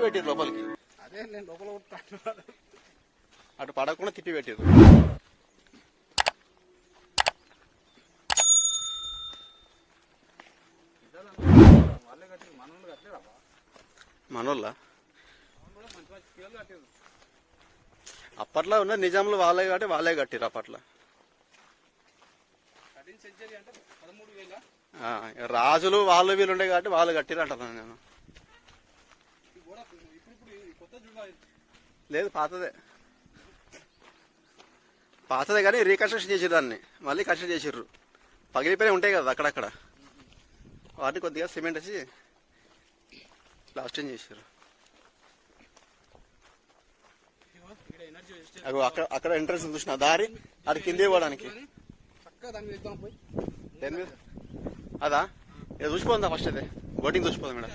పెట్టిరు లోపలికి. అదే నేను లోపల అటు పడకుండా తిప్పి పెట్టిరు. మనోళ్ళ అప్పట్లో ఉన్న నిజాంలు వాళ్ళే కాబట్టి వాళ్ళే కట్టిరు అప్పట్లో. రాజులు వాళ్ళు వీళ్ళు ఉండే కాబట్టి వాళ్ళు కట్టిరు అంటున్నాను నేను. లేదు పాతదే పాతదే కానీ రీకన్స్ట్రక్షన్ చేసిర్రు దాన్ని, మళ్ళీ కన్స్ట్రక్ట్ చేసిర్రు. పగిలిపోయి ఉంటాయి కదా అక్కడక్కడ, వాటిని కొద్దిగా సిమెంట్ వేసి ప్లాస్టింగ్ చేసారు. అక్కడ అక్కడ ఎంట్రన్స్ చూసిన దారి అది కింద పోవడానికి. అదా ఇది చూసిపోతుందా ఫస్ట్ అయితే బోటింగ్ చూసిపోదా మేడం.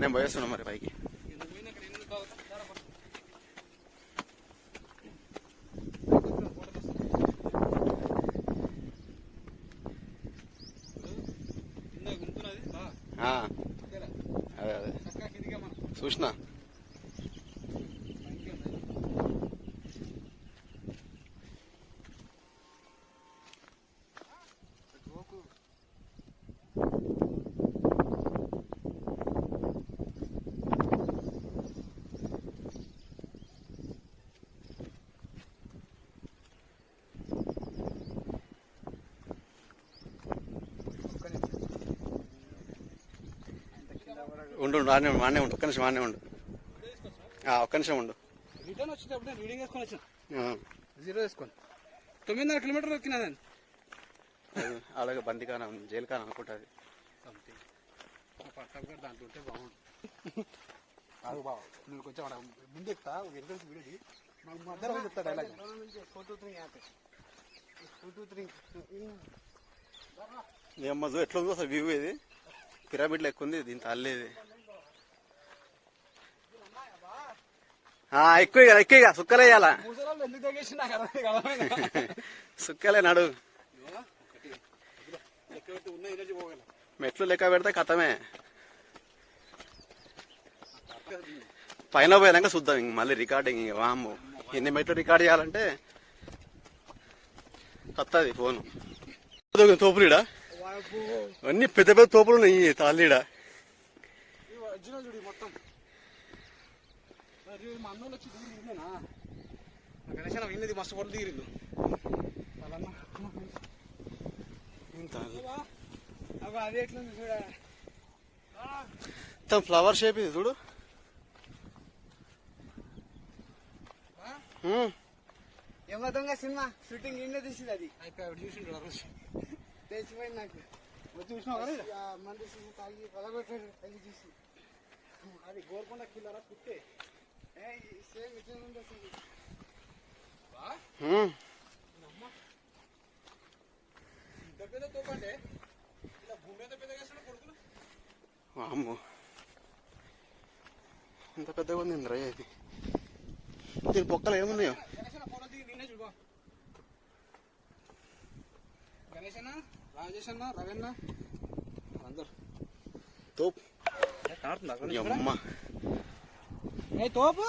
నేను పోయేస్తున్నా మరి పైకి. అదే అదే చూసినా. ఉండు వాడినే ఉండు, ఒక్క నిమిషం వాడినే ఉండు, ఒక్క నిమిషం ఉండు. రిటర్న్ వచ్చేటప్పుడు నేను రీడింగ్ వేసుకొని వచ్చాను, 0 వేసుకొని 9.5 కిలోమీటర్లు ఎక్కినా నేను. అలాగే బండి కానా జైలు కానా అనుకుంటుంది. పట్టగా దాంట్లో ఉంటే బాగుంటుంది. కాదు బావ నేను కొంచెం ముందు ఎక్కుతా ఎంట్రెన్స్ వీడియోకి నాకు మధ్యలో చెప్తా డైలాగ్. 423 ఏమ్మా ఎట్లా ఉందో అసలు వ్యూ. ఇది పిరమిడ్లో ఎక్కువ ఉంది, దీని తల్లేది ఎక్కువ ఎక్కువ సుక్కలేయాల. సుక్కలే నడు, మెట్లు లెక్క పెడితే కథమే. పైన పోయినాక చూద్దాం ఇంక మళ్ళీ రికార్డింగ్. వాము ఎన్ని మెట్లు రికార్డ్ చేయాలంటే వస్తుంది ఫోను. తోపులీడా అన్ని పెద్ద పెద్ద తోపులు ఉన్నాయి తాళ్ళీడా. మస్తు పళ్ళు దిగిరిండు. అది ఎట్లుంది చూడ, ఫ్లవర్ షేప్ ఇది చూడు. యమదొంగ సినిమా షూటింగ్ ఇంట్లో తీసింది. అది చూసిండు తెచ్చిపోయింది నాకు. మంది తాగి పదగొట్టాడు అది చూసి. అది గోల్కొండ కిల్లరా కుట్టే సేమ్ ఇట్లా ఉంది అసలు. ఇంత పెద్ద తోపంటే ఇలా భూమి ఎంత పెద్దగా వేస్తాడు కొడుకులు. అమ్మో ఇంత పెద్దగా ఉంది ఇంద్ర. ఇది దీని పొక్కలు ఏమున్నాయో. ఫోటో దిగి నేనే చూడ. గణేష్ అన్న, రాజేష్ అన్న, రవీణ అందరు తోపు అమ్మ తోపు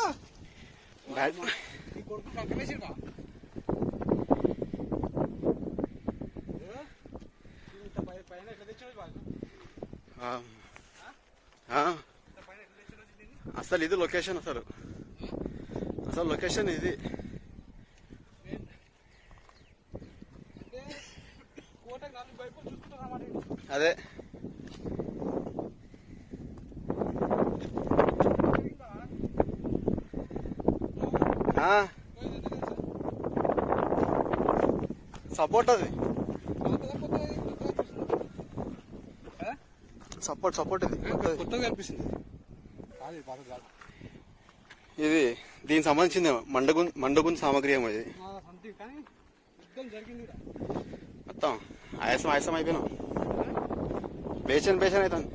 కొడుకు పక్కనేసిరా. పైన ఎట్లా తెచ్చాడు అసలు ఇది లొకేషన్, అసలు లొకేషన్ ఇది. అదే సపోర్ట్, అది సపోర్ట్ ఇది కొత్తగా అనిపిస్తుంది. ఇది దీనికి సంబంధించింది మండగుంది సామాగ్రి ఏమో ఇది మొత్తం. ఆయాసం అయిపోయినాం, బేషన్ అవుతాను.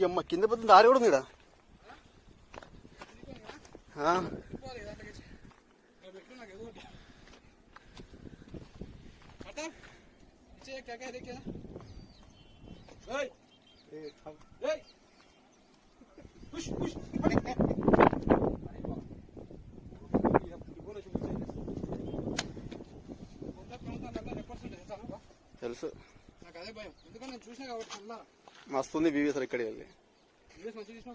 అమ్మ కింద పోతుంది, దారి కూడా ఉంది ఇక్కడ. बच्चे क्या कह रहे क्या पुश पुश తెలుసు నాకు అదే భయం ఎందుకంటే నేను చూసినా కాబట్టి అన్నారా మస్తు ఉంది వ్యూ అసలు ఇక్కడికి వెళ్ళి వీడియోస్ మంచిగా తీసినా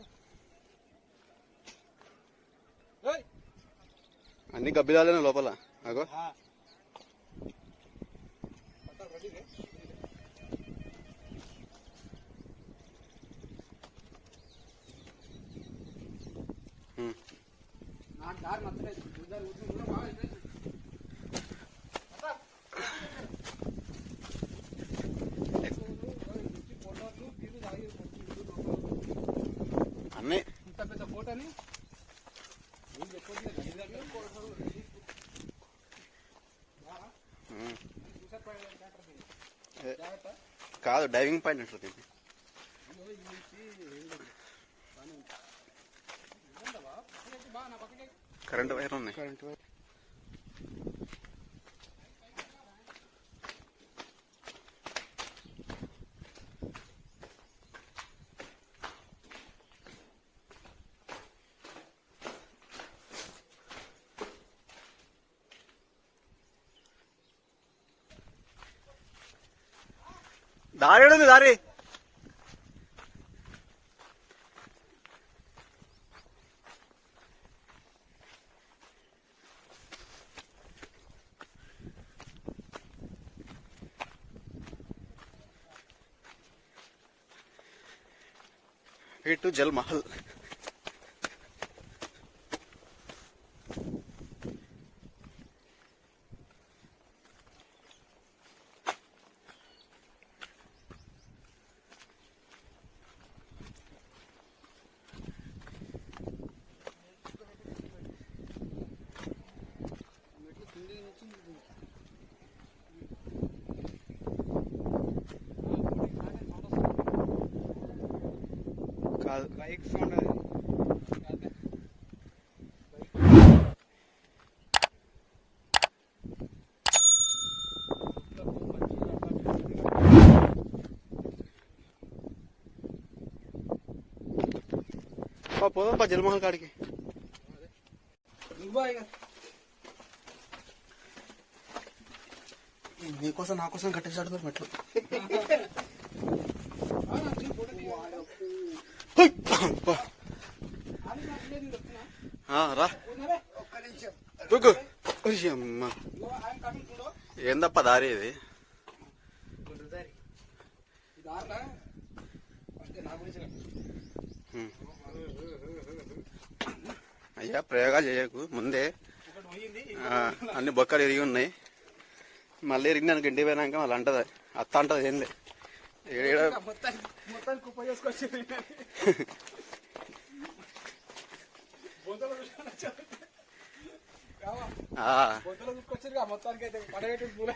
అన్ని గబ్బిలాలేనా లోపల అగో నాకు దారి నచ్చలేదు దారి కూడా బాగా అన్నీ ఇంత పెద్ద ఫోటోని కాదు డైవింగ్ పాయింట్ ఉంటుంది కరెంట్ వైర్ ఉన్నాయి కరెంట్ వైర్ దారి ఏడుంది దారి ఇటు జల్ మహల్ కాదు బైక్ సౌండ్ అది పోదాం జల్ మహల్ కాడికి నీకోసం నా కోసం కట్టేసాడు మరి మెట్లు రా ఒక్క నిమిషం రుకు అమ్మ ఏందప్ప దారి ఇది అయ్యా ప్రయోగాలు చేయకు ముందే అన్ని బొక్కలు ఎరిగి ఉన్నాయి మళ్ళీ ఎరిగినానికి ఇంటికి పోయినాక మళ్ళీ అంటది అత్త అంటది ఏంది మొత్తానికి కుప్ప చేసుకొచ్చి బొంతలో చూసుకొచ్చారు మొత్తానికి అయితే పడగట్టి పూల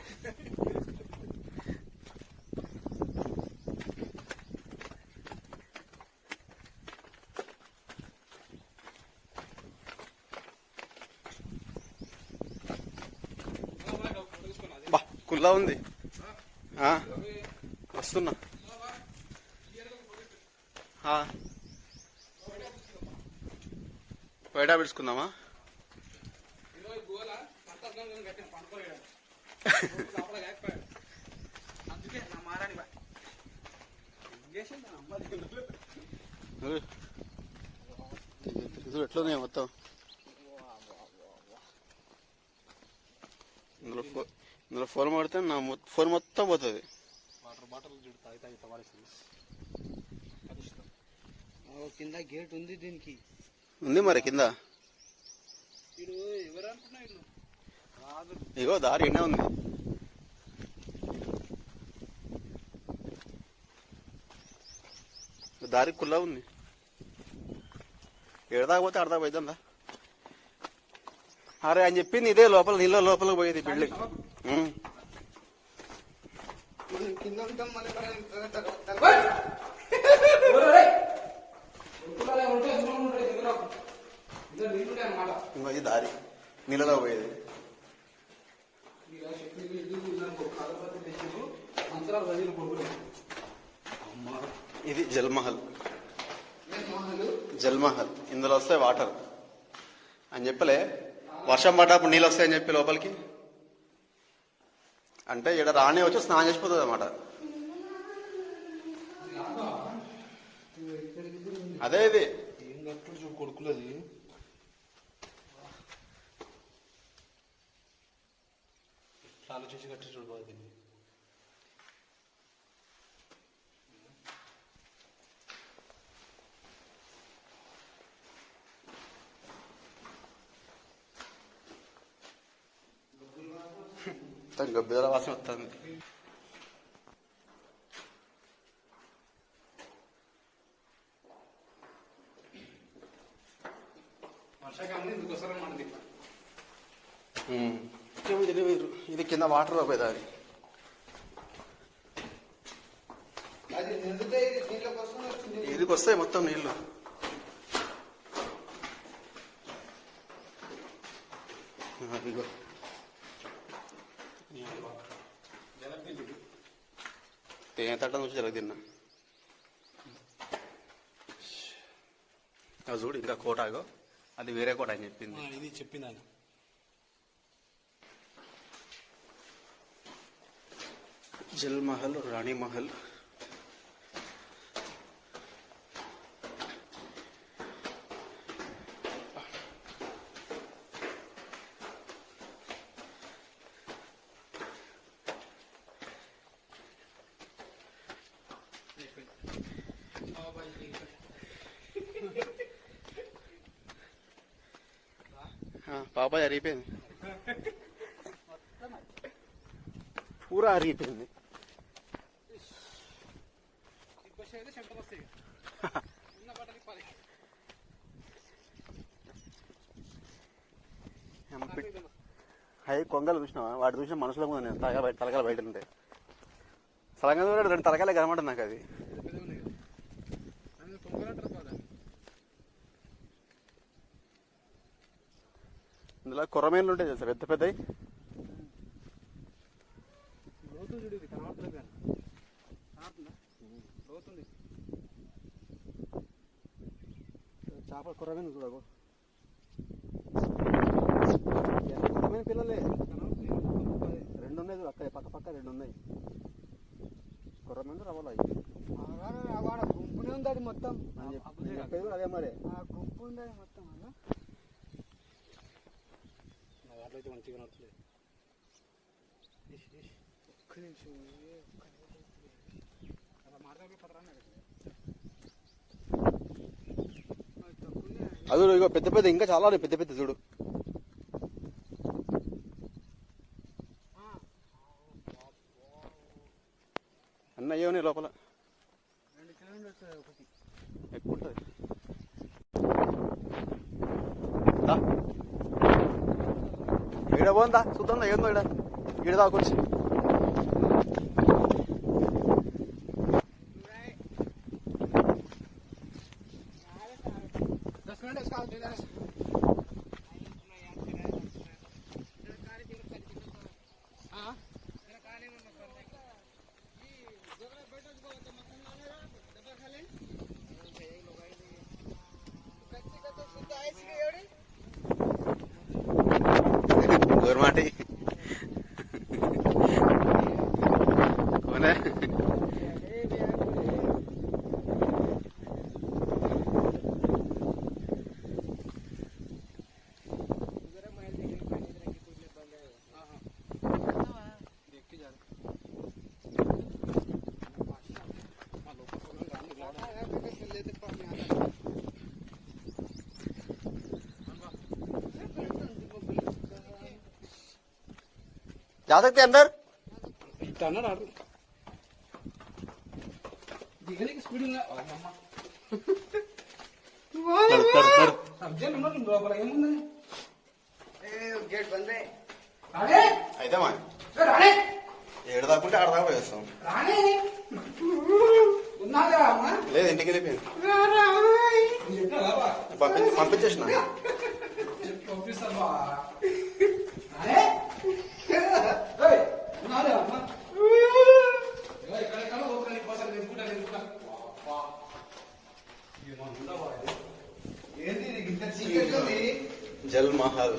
బా కుల్లా ఉంది వస్తున్నా బయట పిలుచుకుందామా అందుకే నా మారాని ఎట్లున్నాయి మొత్తం ఇందులో ఫోన్ పడితే నా ఫోన్ మొత్తం పోతుంది వాటర్ బాటిల్ తాగి తవాలేసింది కింద గేట్ ఉంది దీనికి ఉంది మరి కింద వీడు ఎవరు అనుకున్నా వీళ్ళు రాదు ఇగో దారి ఎండే ఉంది దారి కుల్లా ఉంది ఎడదాకపోతే అడదా పోయిద్దా అరే అని చెప్పింది ఇదే లోపల నీళ్ళ లోపలికి పోయేది బిల్డింగ్ కింద ఉంటాం మళ్ళీ ఇంకో ఇది దారి నీళ్ళలో పోయేది ఇది జల్మహల్. జల్మహల్. జల్మహల్ ఇందులో వస్తాయి వాటర్ అని చెప్పలే. వర్షం పడ్డప్పుడు నీళ్ళు వస్తాయని చెప్పి లోపలికి, అంటే ఇక్కడ రానే వచ్చి స్నానం చేసిపోతుంది అన్నమాట. అదే ఇది కొడుకులది ఆలోచించి కట్టి చూడబోదు. గబ్బిదల వాసన వస్తుంది. వర్షాకాలం ఇందుకోసం మనది ఇది కింద వాటర్ పోయేది. అది అది నిండితే ఇది దీంట్లో కోసం వచ్చింది. ఇదికి వస్తాయి మొత్తం నీళ్లు. ఇదిగో తేనె తట్ట నుంచి జరగ తిన్నా. అది చూడు ఇంకా కోటాగో, అది వేరే కోట అని చెప్పింది. ఇది చెప్పింది ఆయన. జల్ మహల్, రాణి మహల్. పాప అరిగిపోయింది, పూరా అరిగిపోయింది. హై కొంగలు చూసినావా? వాటి చూసిన మనుషుల ముందు నేను తలకాయలు బయట ఉంటాయి. సలంగా రెండు తలకాయలే కనబడుతుంది నాకు. అది ఇందులో కొర్రమేన్లు ఉంటాయి తెలుసా, పెద్ద పెద్దవి. చేపల కొర్రమేను చూడకు, కొర్రమేను పిల్లలే రెండు ఉన్నాయి చూడు, అక్కడ పక్క పక్క రెండు ఉన్నాయి. కొర్రమేను రవ్వలు అవి గుంపునే ఉంది అది మొత్తం. అదే మరి ఆ గుంపు ఉంది అది మొత్తం. అయితే మంచిగా నడుతుంది. అది ఇగో పెద్ద పెద్ద ఇంకా చాలా పెద్ద పెద్ద చూడు. అన్న అయ్యోనే లోపల 2 కిలోమీటర్లు ఒకటి ఎక్కువ ఉంటుంది. ఈడ పోందా చూద్దాం, ఏందో ఈడ దాకొచ్చి. గవర్నమెంట్ कोण है? जा सकते हैं अंदर? गेट बंद है అయితే మా ఏడు దాకుంటే ఆడ దాకా వేస్తాం. లేదు ఇంటికి వెళ్ళిపోయింది, పంపించేసిన. ఏంది ఇది ఇంత చీకట్లో ఉంది? జల్ మహల్.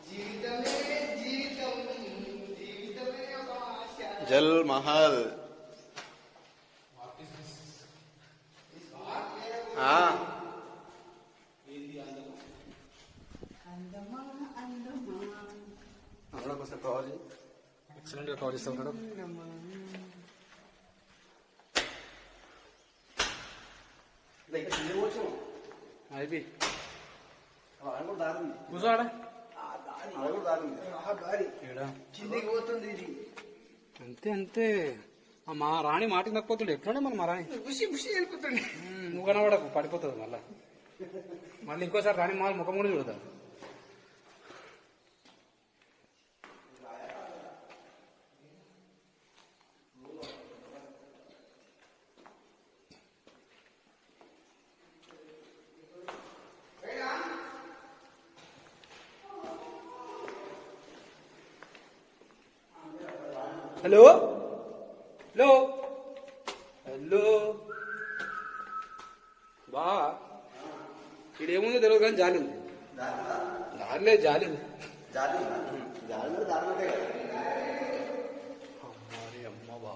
జీవితమే జీవితం, జీవితమే ఒక ఆశ. జల్ మహల్. ఆ, అందమా అందమా అందులో కొంచెం కవర్ చేయి. ఎక్సలెంట్ గా కవర్ చేస్తా ఉన్నాడు. ఇలా ఇక్కడ కింద కూర్చో. అయిపోయి అది కూడా దారి ఉంది. కూర్చోడా అది కూడా దారి ఉంది. ఆ దారి ఏడా కిందికి పోతుంది ఇది. అంతే అంతే. ఆ మా రాణి మాటకి నక్కపోతుండే ఎట్లుండే మన మా రాణి. బుషి బుషి వెళ్ళిపోతుంది. నువ్వు కనబడకు పడిపోతుంది మళ్ళా. మళ్ళీ ఇంకోసారి రాణి మా ముఖం కూడా చూడదా. హలో హలో హలో బా ఇడేముందో తెలియదు కానీ జాలి ఉంది. దారిలే జాలి ఉంది. జాలి ఉందా? జాలి మీద దారి ఉంటే కదా. అమ్మారి అమ్మ బా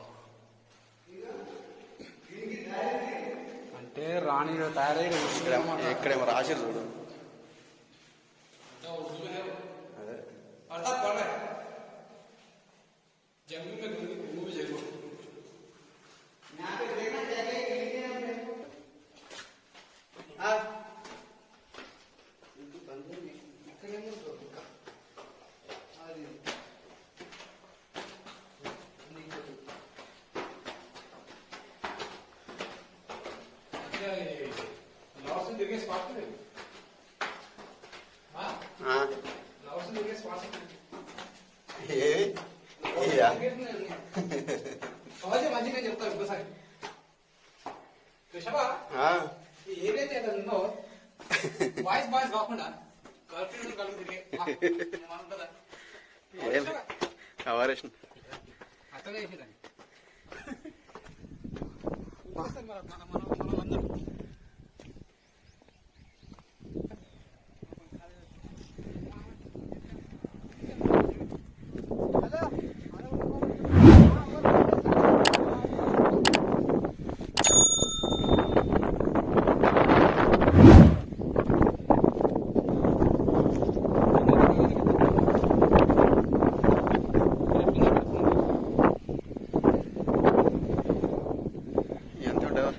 అంటే రాణి తయారయ్యి ఇక్కడేమో రాశారు చూడు. అదే जंगल में घूमने जाएगा. यहाँ पे देखना जगह कितनी है? हाँ ये तो बंदर में निकलने में तो रुका. अरे नहीं तो अच्छा ये लाहौर से देखे स्पॉट पे. हाँ ఆ, लाहौर से देखे स्पॉट पे. ఏవి? ఇయ్యా? సహజ మంచిగా చెప్తాను ఇంకోసారి. కృష్ణబా ఆ, ఏదైతే ఉందో బాయ్స్ బాయ్స్ కాకుండా గర్ల్ ఫ్రెండ్ కలిపి తిరిగే ఉంటుందా ఏం కవరేషన్. అట్లనే చేసేదాన్ని. మనం అందరం ఎంత ఉండేవా?